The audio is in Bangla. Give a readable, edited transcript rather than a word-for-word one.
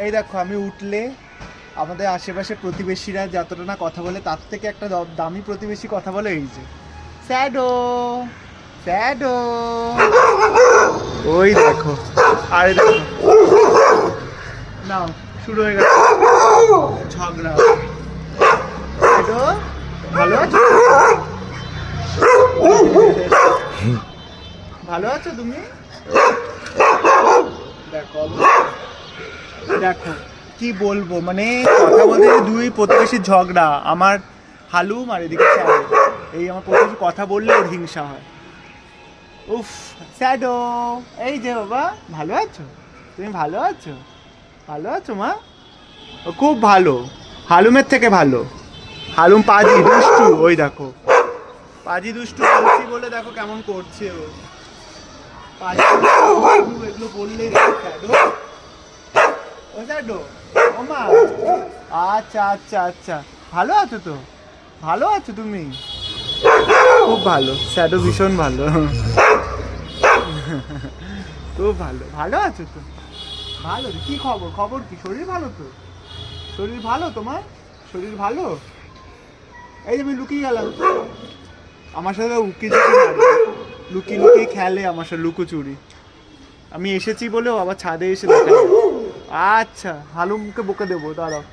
এই দেখো আমি উঠলে আমাদের আশেপাশে প্রতিবেশীরা যতটা না কথা বলে তার থেকে একটা দামি প্রতিবেশী কথা বলে, এই যে স্যাডো স্যাডো। ওই দেখো, আরে দেখো নাও শুরু হয়ে গেছে ঝগড়া। স্যাডো ভালো আছো? ভালো আছো তুমি? দেখো দেখো কি বলবো, মানে কথা বলতে দুই প্রতিবেশীর ঝগড়া, আমার হালুম আর এদিকে স্যাডো। এই আমার প্রতিবেশী কথা বললে ওর হিংসা হয়। উফ স্যাডো, এই যে বাবা ভালো আছো? তুমি ভালো আছো? ভালো আছো মা? ও খুব ভালো, হালুমের থেকে ভালো। হালুম পাজি দুষ্টু, ওই দেখো পাজি দুষ্টু বলছি বলে দেখো কেমন করছে ও। পাজি দুষ্টু এগুলো বললে স্যাডো, ও স্যাডো ও মা। আচ্ছা আচ্ছা আচ্ছা, ভালো আছো তো? ভালো আছো তুমি? খুব ভালো, স্যাডো ভীষণ ভালো। খুব ভালো, ভালো আছো তো? ভালো, কি খবর? খবর কি? শরীর ভালো তো? শরীর ভালো তোমার? শরীর ভালো? এই যে আমি লুকিয়ে গেলাম, আমার সাথে উকি ঝুঁকি মারে, লুকিয়ে লুকিয়ে খেলে আমার সাথে লুকোচুরি। আমি এসেছি বলেও আবার ছাদে এসে দেখা যায়। আচ্ছা হালুমকে বকে দেবো, দাঁড়াও।